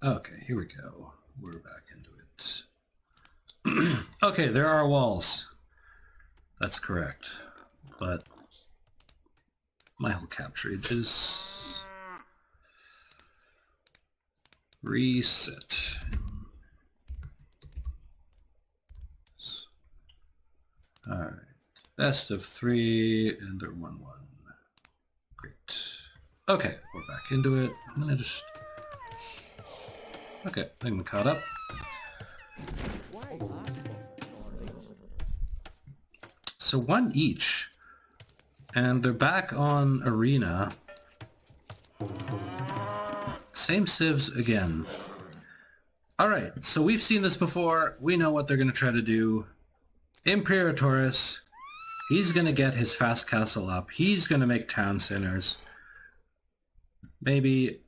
Okay, here we go. We're back into it. Okay, there are walls. That's correct. But my whole capture is reset. Alright. Best of 3 and they're 1-1. Great. Okay, we're back into it. I'm gonna just... Okay, I think I'm caught up. So 1 each. And they're back on Arena. Same civs again. Alright, so we've seen this before. We know what they're going to try to do. Imperatorius, he's going to get his fast castle up. He's going to make town centers. Maybe...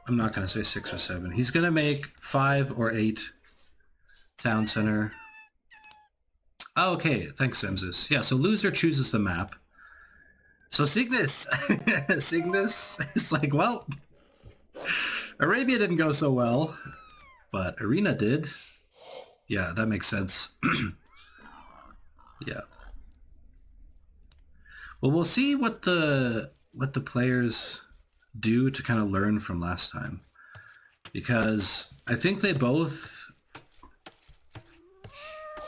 I'm not going to say 6 or 7. He's going to make 5 or 8 town center. Oh, okay, thanks, Simsus. Yeah, so loser chooses the map. So Cygnus, Cygnus is like, well, Arabia didn't go so well, but Arena did. Yeah, that makes sense. Yeah. Well, we'll see what the players do to kind of learn from last time, because I think they both...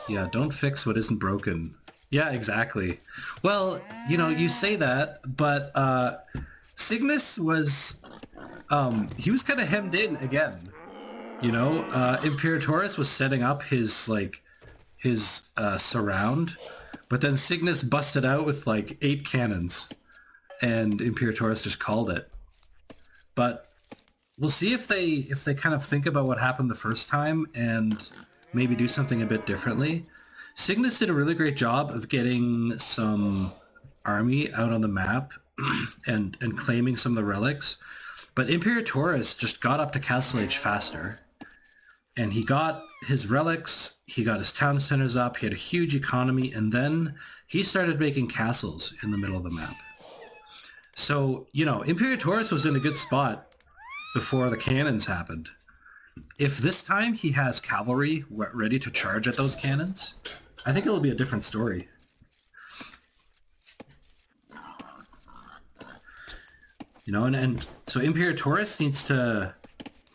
Yeah, don't fix what isn't broken. Yeah, exactly. Well, you know, you say that, but Cygnus was... he was kind of hemmed in again. You know, Imperatorius was setting up his, like, his surround, but then Cygnus busted out with, like, 8 cannons, and Imperatorius just called it. But we'll see if they kind of think about what happened the first time and maybe do something a bit differently. Cygnus did a really great job of getting some army out on the map and claiming some of the relics, but Imperatorius just got up to Castle Age faster, and he got his relics, he got his town centers up, he had a huge economy, and then he started making castles in the middle of the map. So, you know, Imperatorius was in a good spot before the cannons happened. If this time he has cavalry ready to charge at those cannons, I think it'll be a different story. You know, and so Imperatorius needs to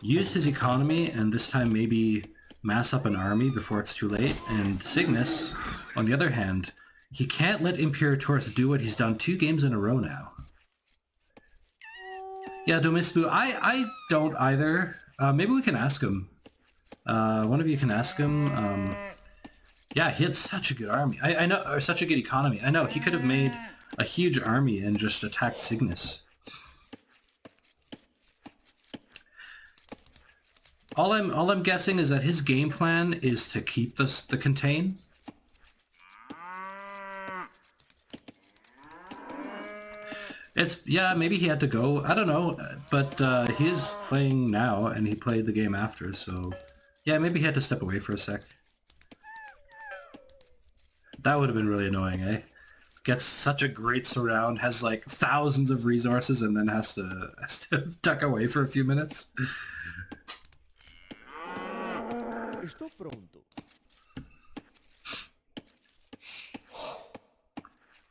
use his economy and this time maybe mass up an army before it's too late. And Cygnus, on the other hand, he can't let Imperatorius do what he's done 2 games in a row now. Yeah, Domisbu, I don't either. Maybe we can ask him. One of you can ask him. Yeah, he had such a good army. I know, or such a good economy. I know, he could have made a huge army and just attacked Cygnus. All I'm guessing is that his game plan is to keep the contain. Yeah, maybe he had to go. I don't know, but he is playing now, and he played the game after, so yeah, maybe he had to step away for a sec. That would have been really annoying, eh? Gets such a great surround, has like thousands of resources, and then has to duck away for a few minutes. Estou pronto.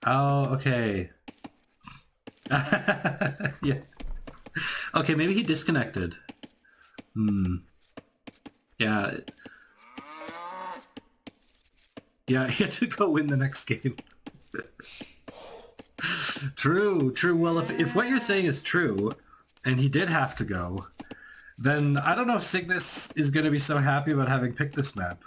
Oh, okay. Yeah. Okay, maybe he disconnected. Yeah. Yeah, he had to go win the next game. True. Well, if what you're saying is true, and he did have to go, then I don't know if Cygnus is going to be so happy about having picked this map.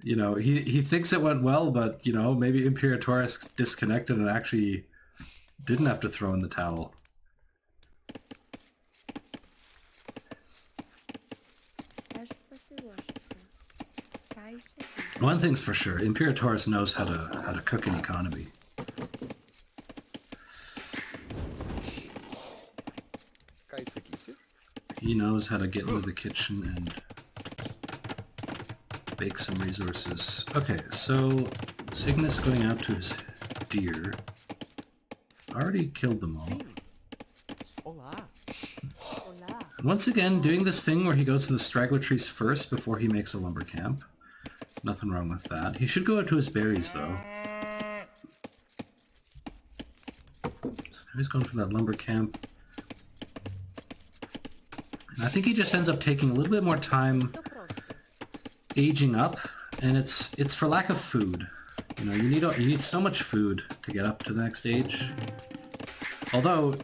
You know, he thinks it went well, but, you know, maybe Imperatorius disconnected and actually didn't have to throw in the towel. One thing's for sure, Imperatorius knows how to cook an economy. He knows how to get into the kitchen and bake some resources. Okay, so Cygnus going out to his deer. Already killed them all. Olá. Olá. Once again, doing this thing where he goes to the straggler trees first before he makes a lumber camp. Nothing wrong with that. He should go out to his berries, though. So he's going for that lumber camp. And I think he just ends up taking a little bit more time aging up, and it's for lack of food. You know, you need so much food to get up to the next stage. Although,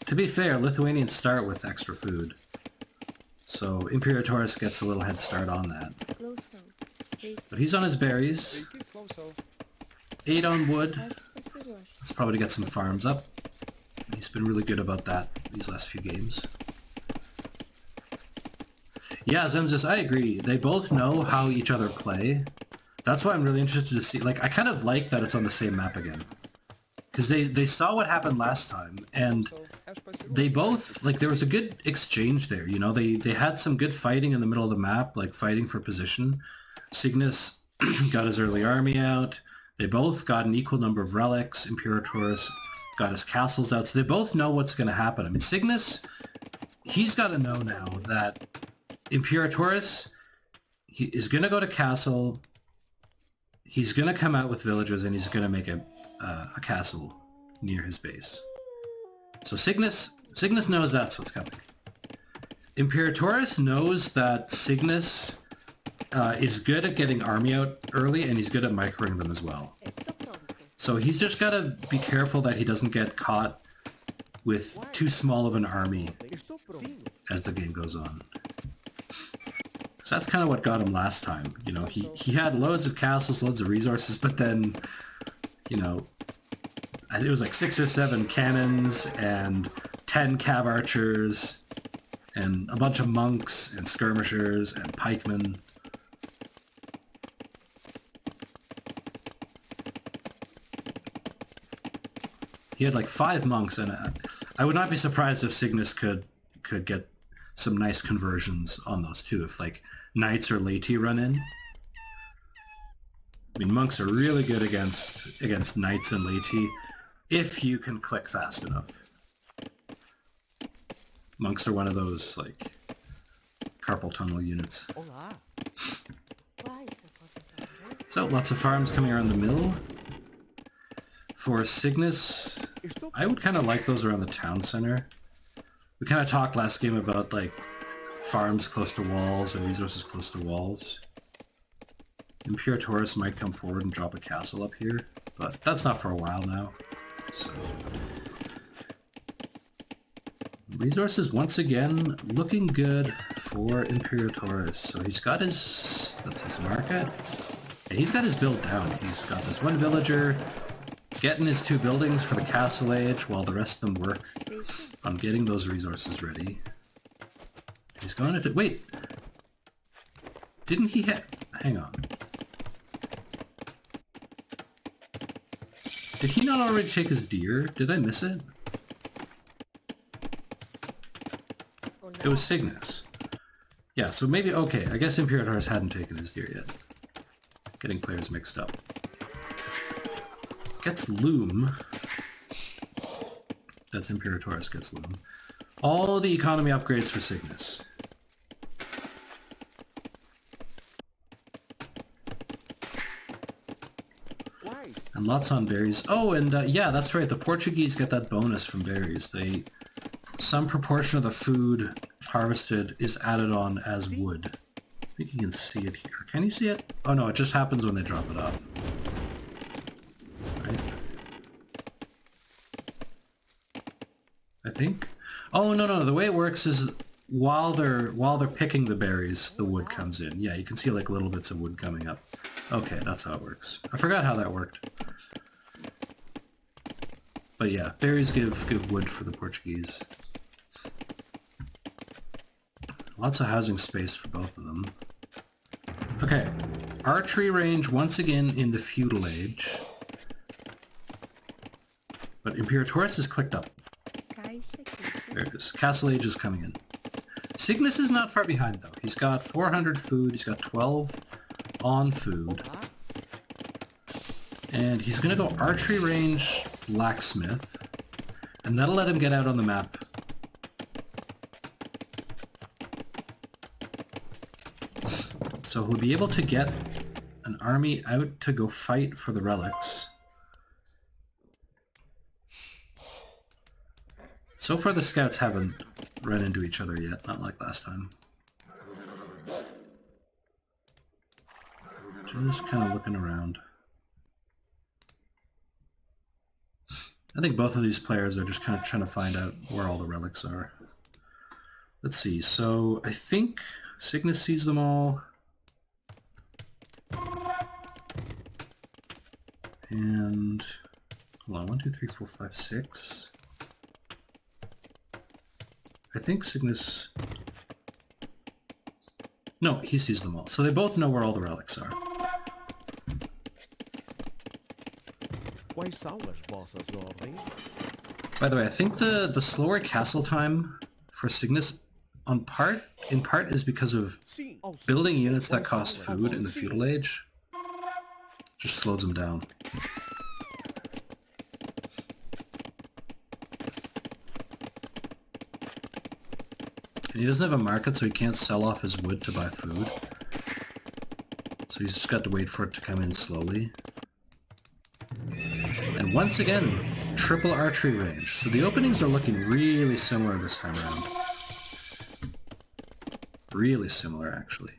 to be fair, Lithuanians start with extra food. So Imperatorius gets a little head start on that. But he's on his berries. 8 on wood. Let's probably get some farms up. He's been really good about that these last few games. Yeah, Zemzis, I agree. They both know how each other play. That's why I'm really interested to see. Like, I kind of like that it's on the same map again. Because they saw what happened last time, and they both, like, there was a good exchange there, you know? They had some good fighting in the middle of the map, like, fighting for position. Cygnus got his early army out. They both got an equal number of relics. Imperatorius got his castles out. So they both know what's going to happen. I mean, Cygnus, he's got to know now that Imperatorius, he is going to go to castle. He's going to come out with villagers, and he's going to make a castle near his base. So Cygnus knows that's what's coming. Imperatorius knows that Cygnus is good at getting army out early, and he's good at microing them as well. So he's just got to be careful that he doesn't get caught with too small of an army as the game goes on. So that's kind of what got him last time. You know, he had loads of castles, loads of resources, but then, you know, it was like 6 or 7 cannons and 10 cav archers and a bunch of monks and skirmishers and pikemen. He had like 5 monks, and I would not be surprised if Cygnus could get some nice conversions on those too, if like knights or laity run in. I mean, monks are really good against knights and laity if you can click fast enough. Monks are one of those like carpal tunnel units. So lots of farms coming around the mill. For Cygnus, I would kind of like those around the town center. We kind of talked last game about like farms close to walls and resources close to walls. Imperatorius might come forward and drop a castle up here, but that's not for a while now. So resources once again looking good for Imperatorius. So he's got his, that's his market. Yeah, he's got his build down. He's got this one villager getting his 2 buildings for the castle age while the rest of them work on getting those resources ready. He's going to... Wait! Didn't he hit... Hang on. Did he not already take his deer? Did I miss it? It was Cygnus. Yeah, so maybe... Okay, I guess Imperatorius hadn't taken his deer yet. Getting players mixed up. Gets Loom. That's Imperatorius gets Loom. All the economy upgrades for Cygnus. And lots on berries. Oh, and yeah, that's right. The Portuguese get that bonus from berries. Some proportion of the food harvested is added on as wood. I think you can see it here. Can you see it? Oh no, it just happens when they drop it off. Right? I think. Oh no, the way it works is while they're picking the berries, the wood comes in. Yeah, you can see like little bits of wood coming up. Okay, that's how it works. I forgot how that worked. But yeah, berries give wood for the Portuguese. Lots of housing space for both of them. Okay, archery range once again in the feudal age. But Imperatorius is clicked up. There it is. Castle age is coming in. Cygnus is not far behind though. He's got 400 food, he's got 12 on food. And he's gonna go archery range blacksmith. And that'll let him get out on the map So he'll be able to get an army out to go fight for the relics. So far the scouts haven't run into each other yet, not like last time. Just kind of looking around. I think both of these players are just kind of trying to find out where all the relics are. Let's see, so I think Cygnus sees them all. And hold on, 1, 2, 3, 4, 5, 6. I think Cygnus... No, he sees them all. So they both know where all the relics are. By the way, I think the slower castle time for Cygnus in part is because of building units that cost food in the feudal age. Just slows them down. And he doesn't have a market, so he can't sell off his wood to buy food. So he's just got to wait for it to come in slowly. And once again, triple archery range. So the openings are looking really similar this time around. Really similar, actually.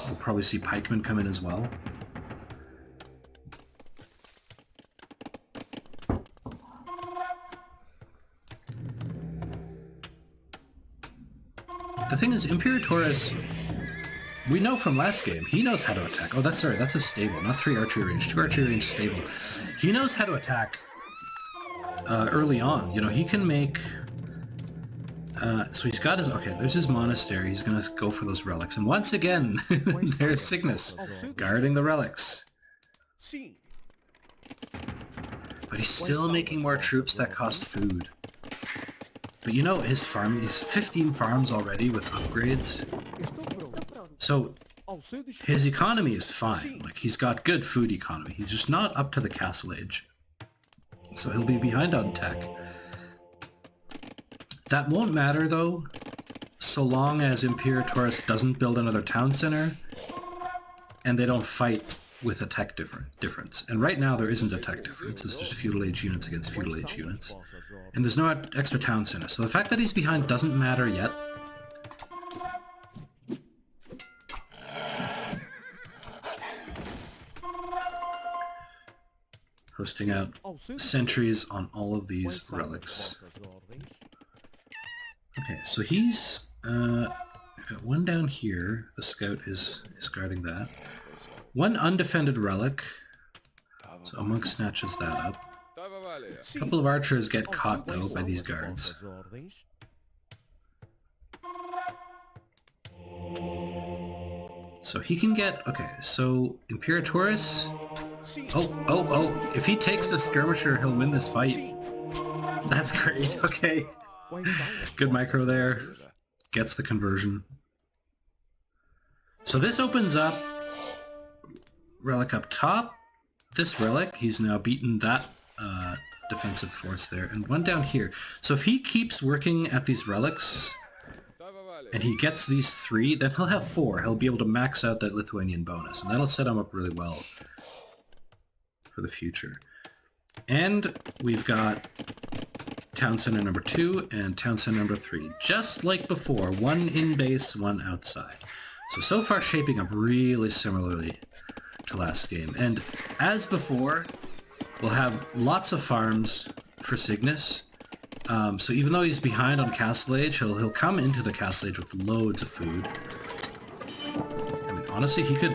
We'll probably see pikemen come in as well. The thing is, Imperatorius, we know from last game, he knows how to attack. Oh, that's a stable, not 3 archery range, 2 archery range stable. He knows how to attack early on. You know, he can make... so he's got his... Okay, there's his monastery. He's going to go for those relics. And once again, there's Cygnus guarding the relics. But he's still making more troops that cost food. But you know, his farm, he's 15 farms already with upgrades. So his economy is fine. Like, he's got good food economy. He's just not up to the castle age. So he'll be behind on tech. That won't matter, though, so long as Imperatorius doesn't build another town center and they don't fight with a tech difference. And right now there isn't a tech difference. It's just feudal age units against feudal age units. And there's no extra town center. So the fact that he's behind doesn't matter yet. Hosting out sentries on all of these relics. Okay, so he's got one down here. The scout is guarding that. One undefended relic. So a monk snatches that up. A couple of archers get caught though by these guards. So he can get... Okay, so Imperatorius... Oh, if he takes the skirmisher, he'll win this fight. That's great, okay. Good micro there. Gets the conversion. So this opens up relic up top. This relic, he's now beaten that defensive force there. And one down here. So if he keeps working at these relics, and he gets these 3, then he'll have 4. He'll be able to max out that Lithuanian bonus. And that'll set him up really well for the future. And we've got Town Center number 2 and Town Center number 3. Just like before, 1 in base, 1 outside. So far shaping up really similarly to last game. And as before, we'll have lots of farms for Cygnus. So even though he's behind on Castle Age, he'll come into the Castle Age with loads of food. I mean, honestly, he could...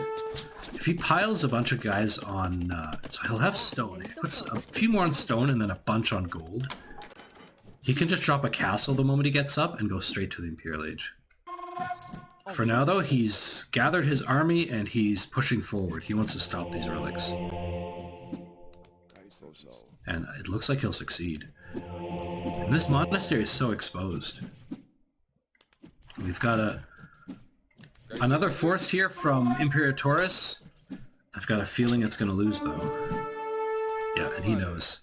If he piles a bunch of guys on... so he'll have stone. If he puts a few more on stone and then a bunch on gold, he can just drop a castle the moment he gets up and go straight to the Imperial Age. For now, though, he's gathered his army and he's pushing forward. He wants to stop these relics. And it looks like he'll succeed. And this monastery is so exposed. We've got another force here from Imperatorius. I've got a feeling it's going to lose, though. Yeah, and he knows.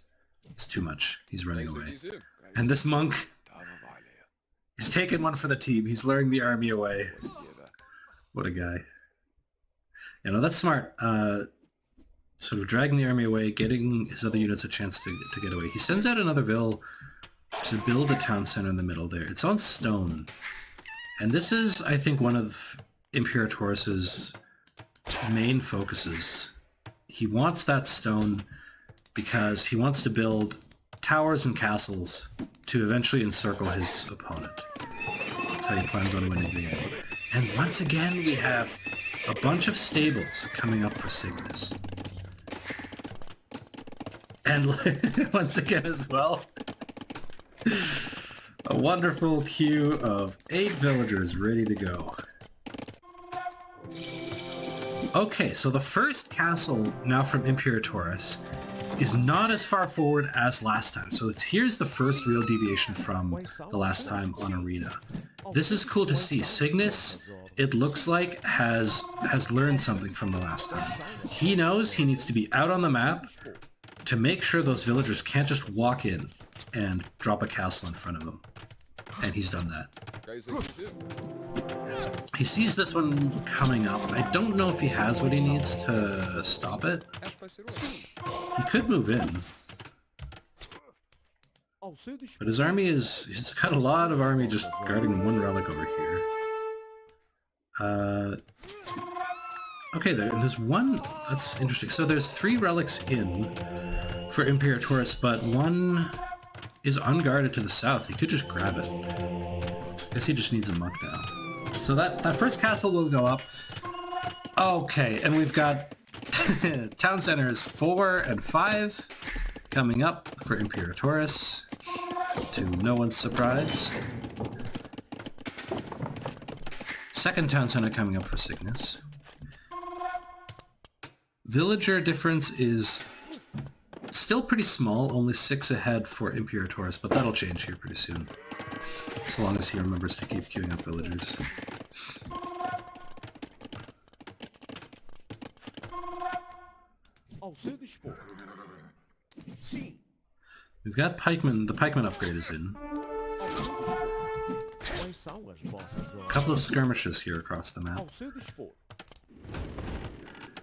It's too much. He's running away. And this monk... He's taking one for the team. He's luring the army away. What a guy. You know, that's smart. Sort of dragging the army away, getting his other units a chance to get away. He sends out another Vil to build a town center in the middle there. It's on stone. And this is, I think, one of Imperatorius's main focuses. He wants that stone because he wants to build towers and castles to eventually encircle his opponent. That's how he plans on winning the game. And once again, we have a bunch of stables coming up for Cygnus. And once again as well, a wonderful queue of 8 villagers ready to go. Okay, so the first castle now from Imperatorius is not as far forward as last time. So here's the first real deviation from the last time on Arena. This is cool to see. Cygnus, it looks like, has learned something from the last time. He knows he needs to be out on the map to make sure those villagers can't just walk in and drop a castle in front of them. And he's done that. He sees this one coming up. I don't know if he has what he needs to stop it. He could move in. But his army he's got a lot of army just guarding one relic over here. Okay, there's one, that's interesting. So there's 3 relics in for Imperatorius, but one is unguarded to the south. He could just grab it. I guess he just needs a monk now. So that first castle will go up. Okay, and we've got town centers 4 and 5 coming up for Imperatorius, to no one's surprise. Second town center coming up for Cygnus. Villager difference is still pretty small, only 6 ahead for Imperatorius, but that'll change here pretty soon. As long as he remembers to keep queuing up villagers. We've got pikemen, the pikeman upgrade is in. A couple of skirmishes here across the map.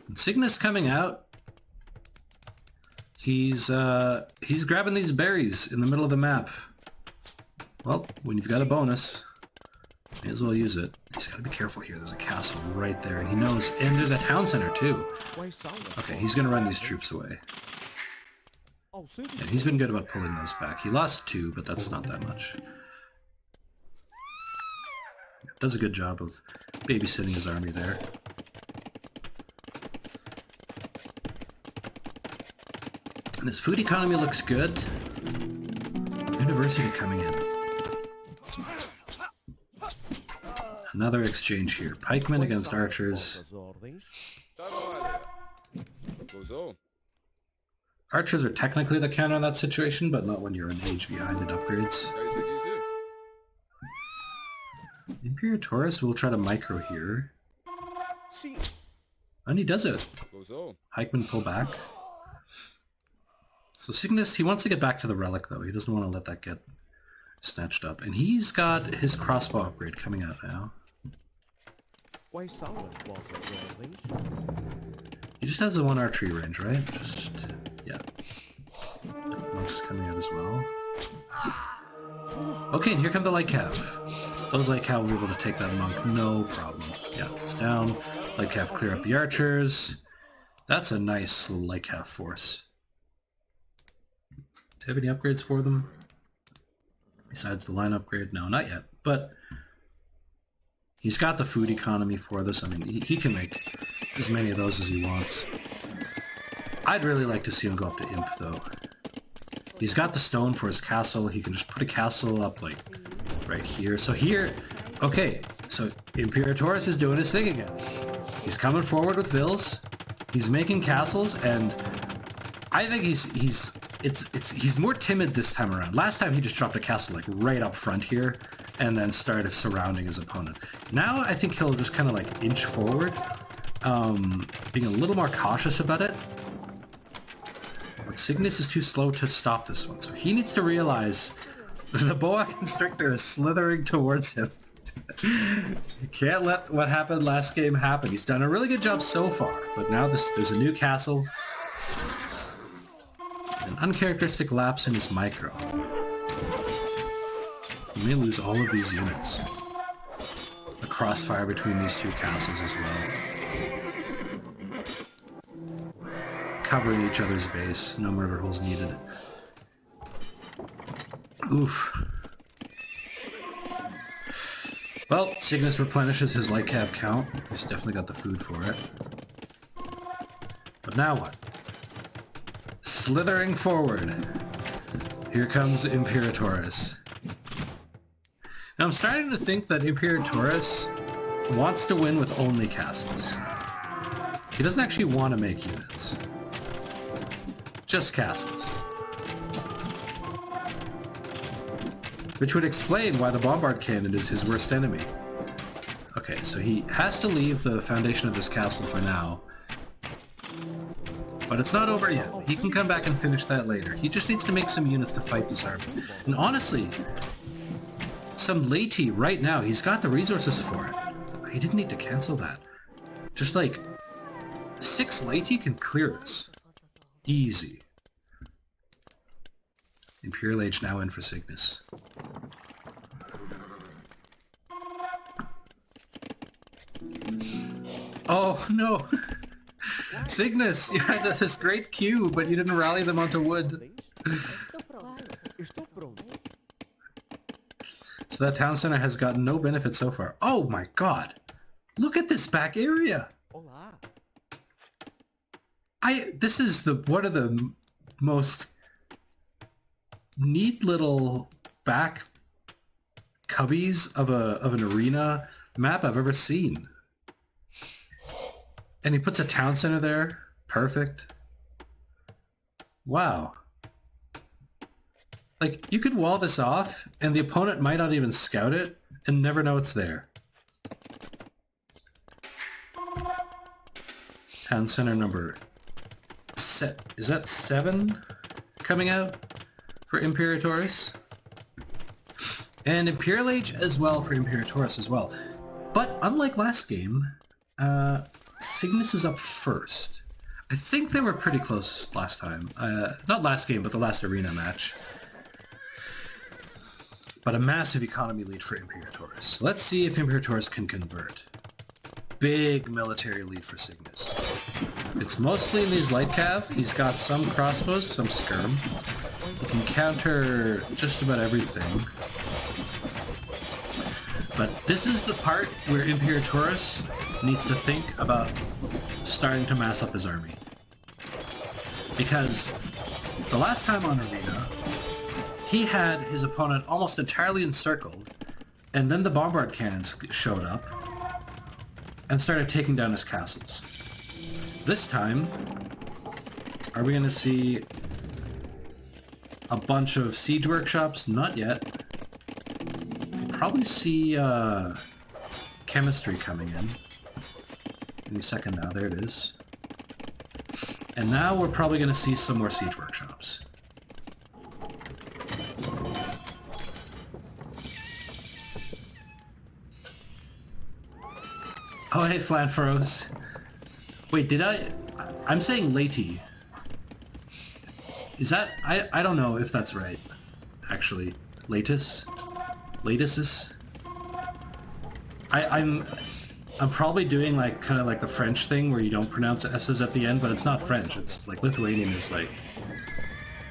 And Cygnus coming out. He's grabbing these berries in the middle of the map. Well, when you've got a bonus, may as well use it. He's got to be careful here. There's a castle right there, and he knows. And there's a town center too. Okay, he's gonna run these troops away. And he's been good about pulling those back. He lost 2, but that's not that much. Does a good job of babysitting his army there. And his food economy looks good. University coming in. Another exchange here. Pikemen against archers. Archers are technically the counter in that situation, but not when you're an age behind in upgrades. Imperatorius will try to micro here. And he does it. Pikemen pull back. So Cygnus, he wants to get back to the relic though. He doesn't want to let that get snatched up. And he's got his crossbow upgrade coming out now. He just has the 1 archery range, right? Just, yeah. Monk's coming out as well. Okay, and here come the light cav. Those light cav will be able to take that monk, no problem. Yeah, it's down. Light cav clear up the archers. That's a nice light cav force. Do you have any upgrades for them? Besides the line upgrade? No, not yet. But he's got the food economy for this. I mean, he can make as many of those as he wants. I'd really like to see him go up to Imp, though. He's got the stone for his castle. He can just put a castle up, like, right here. So here, okay, so Imperatorius is doing his thing again. He's coming forward with Vils. He's making castles, and I think he's more timid this time around. Last time he just dropped a castle, like, right up front here, and then started surrounding his opponent. Now I think he'll just kind of, like, inch forward, being a little more cautious about it. But Cygnus is too slow to stop this one, so he needs to realize the boa constrictor is slithering towards him. You can't let what happened last game happen. He's done a really good job so far, but now there's a new castle. An uncharacteristic lapse in his micro. He may lose all of these units. A crossfire between these two castles as well. Covering each other's base. No murder holes needed. Oof. Well, Cygnus replenishes his light cav count. He's definitely got the food for it. But now what? Slithering forward. Here comes Imperatorius. Now I'm starting to think that Imperatorius wants to win with only castles. He doesn't actually want to make units. Just castles. Which would explain why the bombard cannon is his worst enemy. Okay, so he has to leave the foundation of this castle for now. But it's not over yet. He can come back and finish that later. He just needs to make some units to fight this army. And honestly, some laity right now, he's got the resources for it. He didn't need to cancel that. Just like 6 laity can clear this. Easy. Imperial Age now in for Cygnus. Oh no! Cygnus, you had this great queue, but you didn't rally them onto wood. So that town center has gotten no benefit so far. Oh my god! Look at this back area! This is one of the most neat little back cubbies of an arena map I've ever seen. And he puts a town center there. Perfect. Wow. Like, you could wall this off, and the opponent might not even scout it, and never know it's there. Town center number... Is that 7 coming out for Imperatorius? And Imperial Age as well for Imperatorius as well. But unlike last game, Cygnus is up first. I think they were pretty close last time. Not last game, but the last arena match. But a massive economy lead for Imperatorius. Let's see if Imperatorius can convert. Big military lead for Cygnus. It's mostly in these light cav. He's got some crossbows, some skirm. He can counter just about everything. But this is the part where Imperatorius needs to think about starting to mass up his army. Because the last time on Arena, he had his opponent almost entirely encircled, and then the bombard cannons showed up and started taking down his castles. This time, are we going to see a bunch of siege workshops? Not yet. We'll probably see chemistry coming in. Any second now, there it is. And now we're probably going to see some more siege workshops. Oh, hey, Flat Furrows. Wait, I'm saying laity. Is that... I don't know if that's right, actually. Latus? Latuses? I'm probably doing like kind of like the French thing where you don't pronounce S's at the end, but it's not French. It's like Lithuanian is like,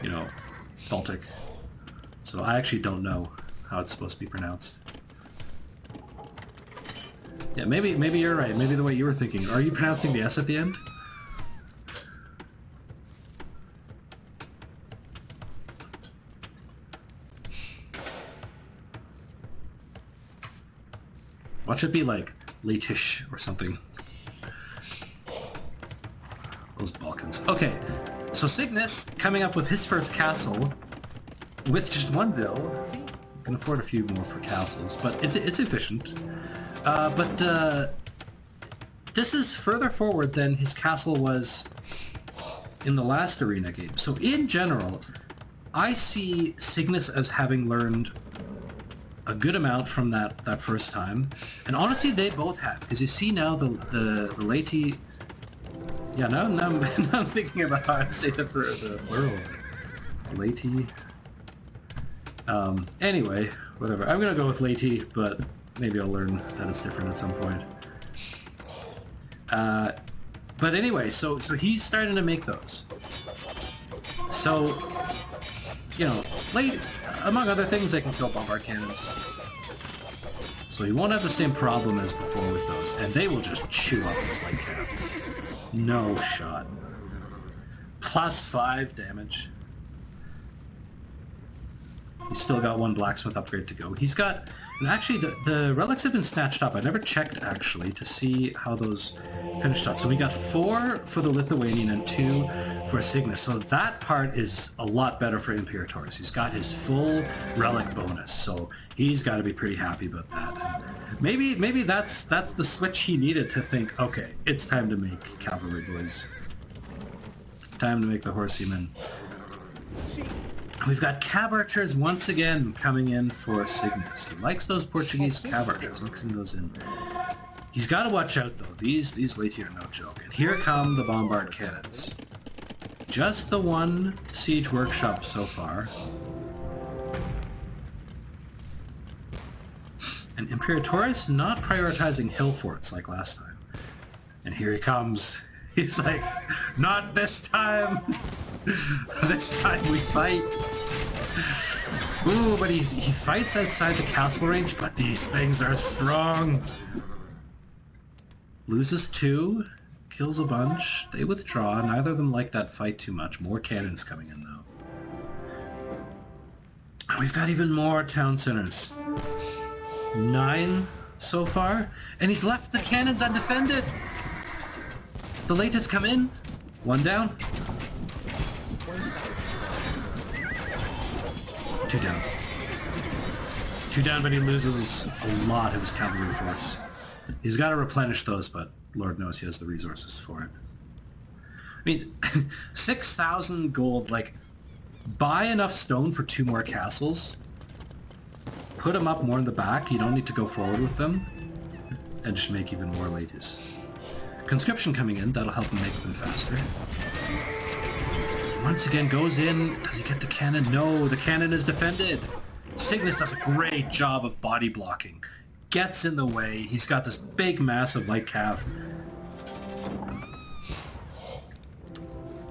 you know, Baltic. So I actually don't know how it's supposed to be pronounced. Yeah, maybe you're right. Maybe the way you were thinking. Are you pronouncing the S at the end? Watch it be like Latish or something. Those Balkans. Okay, so Cygnus coming up with his first castle with just 1 bill. You can afford a few more for castles, but it's efficient. But this is further forward than his castle was in the last arena game. So in general, I see Cygnus as having learned a good amount from that first time. And honestly, they both have, because you see now the Lady... Yeah, now I'm thinking about how I say the plural. Lady. Anyway, whatever. I'm gonna go with Lady, but maybe I'll learn that it's different at some point. But anyway, so he's starting to make those. So, you know, among other things, they can kill bombard cannons. So he won't have the same problem as before with those, and they will just chew up his light calf. No shot. +5 damage. He's still got 1 blacksmith upgrade to go. He's got... And actually, the relics have been snatched up. I never checked, actually, to see how those finished up. So we got 4 for the Lithuanian and 2 for Cygnus. So that part is a lot better for Imperatorius. He's got his full relic bonus, so he's got to be pretty happy about that. And maybe that's the switch he needed to think, okay, it's time to make cavalry boys. Time to make the horsemen. We've got cab archers once again coming in for Cygnus. He likes those Portuguese cab archers, mixing those in. He's got to watch out though. These late here are no joke. And here come the bombard cannons. Just the 1 siege workshop so far. And Imperatorius not prioritizing hill forts like last time. And here he comes. He's like, not this time. This time we fight. Ooh, but he fights outside the castle range, but these things are strong. Loses 2, kills a bunch. They withdraw. Neither of them like that fight too much. More cannons coming in, though. We've got even more town centers. 9 so far, and he's left the cannons undefended. The latest come in. 1 down. 2 down. 2 down, but he loses a lot of his cavalry force. He's got to replenish those, but Lord knows he has the resources for it. I mean, 6,000 gold, like, buy enough stone for 2 more castles, put them up more in the back, you don't need to go forward with them, and just make even more ladies. Conscription coming in, that'll help him make them faster. Once again, goes in. Does he get the cannon? No, the cannon is defended. Cygnus does a great job of body blocking. Gets in the way. He's got this big mass of light cav.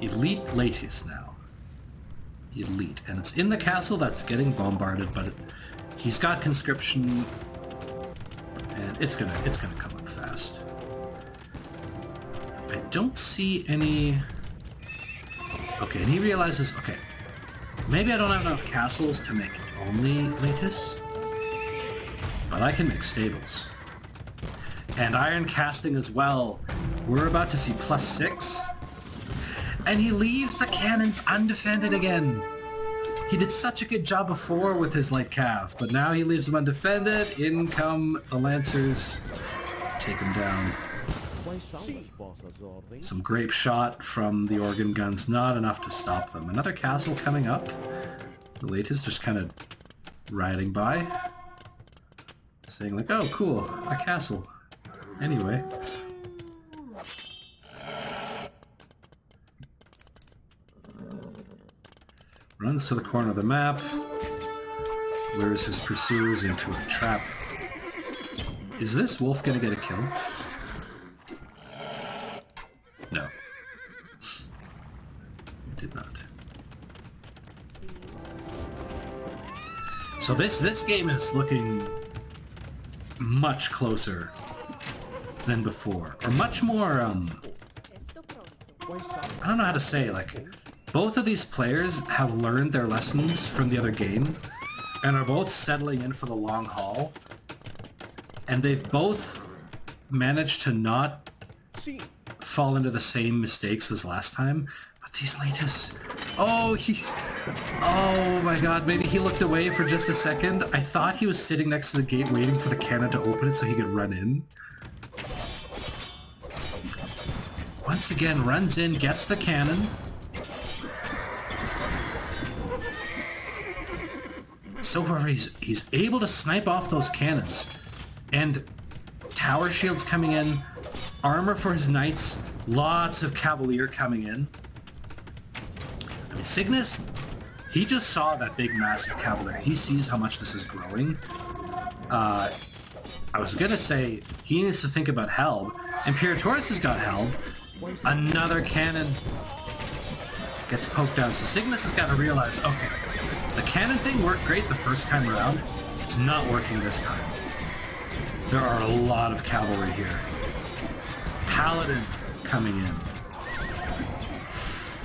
Elite Latius now. Elite. And it's in the castle that's getting bombarded, but he's got conscription. And it's gonna come up fast. I don't see any... Okay, and he realizes, okay, maybe I don't have enough castles to make only Latus, but I can make stables. And iron casting as well. We're about to see +6. And he leaves the cannons undefended again. He did such a good job before with his light cav, but now he leaves them undefended. In come the Lancers. Take him down. Some grape shot from the organ guns, not enough to stop them. Another castle coming up. The latest just kind of riding by, saying like, oh cool, a castle. Anyway. Runs to the corner of the map, lures his pursuers into a trap. Is this wolf gonna get a kill? No. It did not. So this game is looking much closer than before. Or much more, I don't know how to say, like, both of these players have learned their lessons from the other game and are both settling in for the long haul. And they've both managed to not fall into the same mistakes as last time. But these latest... Oh, oh my god, maybe he looked away for just a second. I thought he was sitting next to the gate waiting for the cannon to open it so he could run in. Once again, runs in, gets the cannon. So however, he's able to snipe off those cannons. And tower shields coming in, armor for his knights, lots of cavalier coming in. I mean, Cygnus, he just saw that big massive cavalier. He sees how much this is growing. I was gonna say he needs to think about Helb. Imperatorius has got Helb. Another cannon gets poked down. So Cygnus has got to realize, okay, the cannon thing worked great the first time around. It's not working this time. There are a lot of cavalry here. Paladin coming in.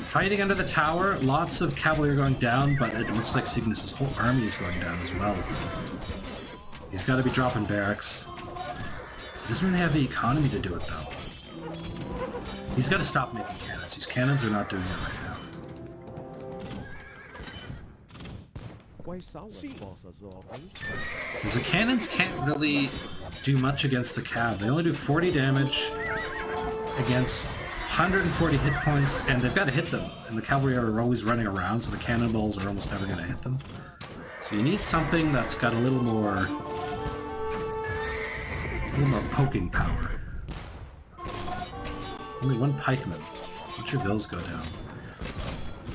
Fighting under the tower, lots of cavalry going down, but it looks like Cygnus' whole army is going down as well. He's got to be dropping barracks. He doesn't really have the economy to do it, though. He's got to stop making cannons. These cannons are not doing it right now. Because the cannons can't really do much against the cav. They only do 40 damage against 140 hit points, and they've got to hit them. And the cavalry are always running around, so the cannonballs are almost never going to hit them. So you need something that's got a little more poking power. Only one pikeman. Let your vills go down.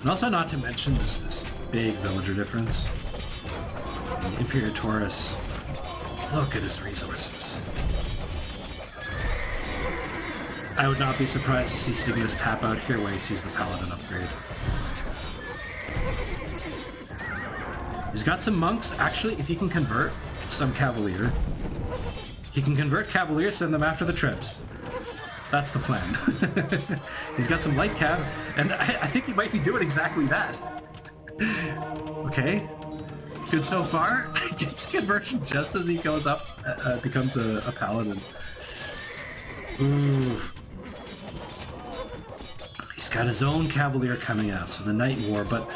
And also not to mention this big villager difference. Imperatorius, look at his resources. I would not be surprised to see Cygnus tap out here while he's used the Paladin upgrade. He's got some monks. Actually, if he can convert some Cavalier, he can convert Cavalier, send them after the trips. That's the plan. He's got some light cav, and I think he might be doing exactly that. Okay. Good so far. Gets a conversion just as he goes up, becomes a paladin. Ooh. He's got his own cavalier coming out, so the Night War, but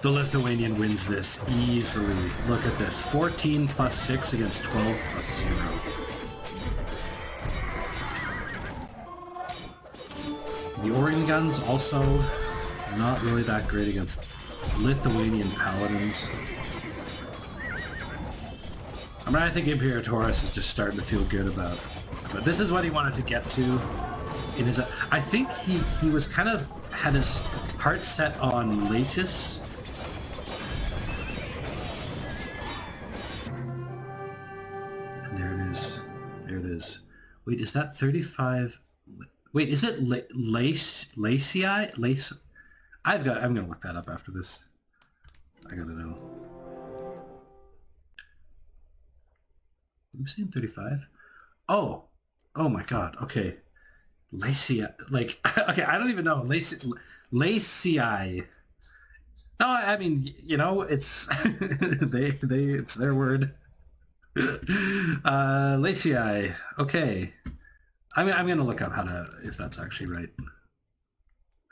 the Lithuanian wins this easily. Look at this. 14 plus 6 against 12 plus 0. The Organ guns also not really that great against Lithuanian paladins. I mean, I think Imperatorius is just starting to feel good about it. But this is what he wanted to get to in his... I think he was kind of had his heart set on Latus. And there it is. There it is. Wait, is that 35... Wait, is it Lacii? Lace? I'm gonna look that up after this. I gotta know. I'm saying 35. Oh my god. Okay, Lacii. Like, okay, I don't even know. Lacii. No, I mean, you know, it's it's their word. Lacii. Okay. I'm gonna look up if that's actually right.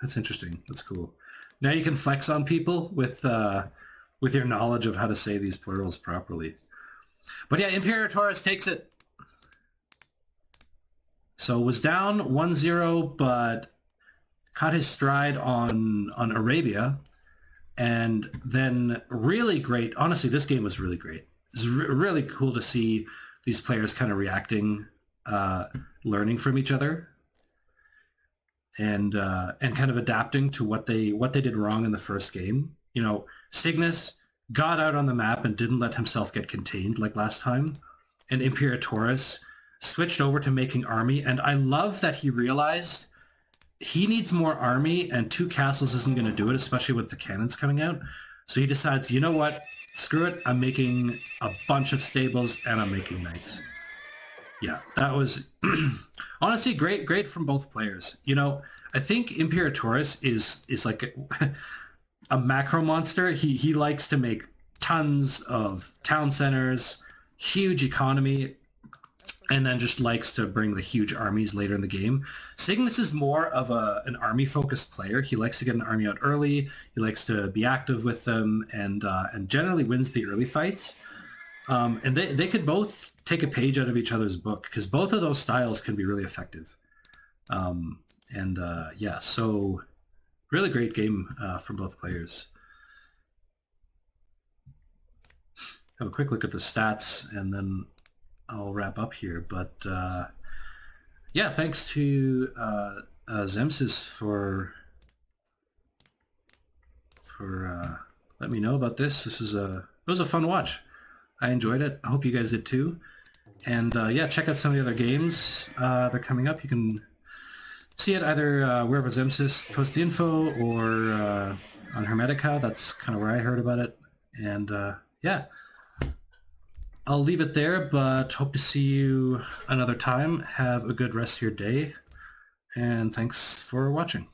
That's interesting. That's cool. Now you can flex on people with your knowledge of how to say these plurals properly. But yeah, Imperatorius takes it. So was down 1-0, but caught his stride on Arabia, and then really great. Honestly, this game was really great. It's really cool to see these players kind of reacting. Learning from each other and kind of adapting to what they did wrong in the first game. You know, Cygnus got out on the map and didn't let himself get contained like last time, and Imperatorius switched over to making army, and I love that he realized he needs more army and 2 castles isn't going to do it, especially with the cannons coming out. So he decides, you know what, screw it, I'm making a bunch of stables and I'm making knights. Yeah, that was honestly great from both players. You know, I think Imperatorius is like a macro monster. He likes to make tons of town centers, huge economy, and then just likes to bring the huge armies later in the game. Cygnus is more of an army-focused player. He likes to get an army out early. He likes to be active with them, and generally wins the early fights. And they could both take a page out of each other's book, because both of those styles can be really effective. Yeah, so really great game from both players. have a quick look at the stats, and then I'll wrap up here. But yeah, thanks to Zemsis for letting me know about this. It was a fun watch. I enjoyed it. I hope you guys did too. And yeah, check out some of the other games that are coming up. You can see it either wherever Zemsis posts the info or on Hermetica. That's kind of where I heard about it. And yeah, I'll leave it there, but hope to see you another time. Have a good rest of your day, and thanks for watching.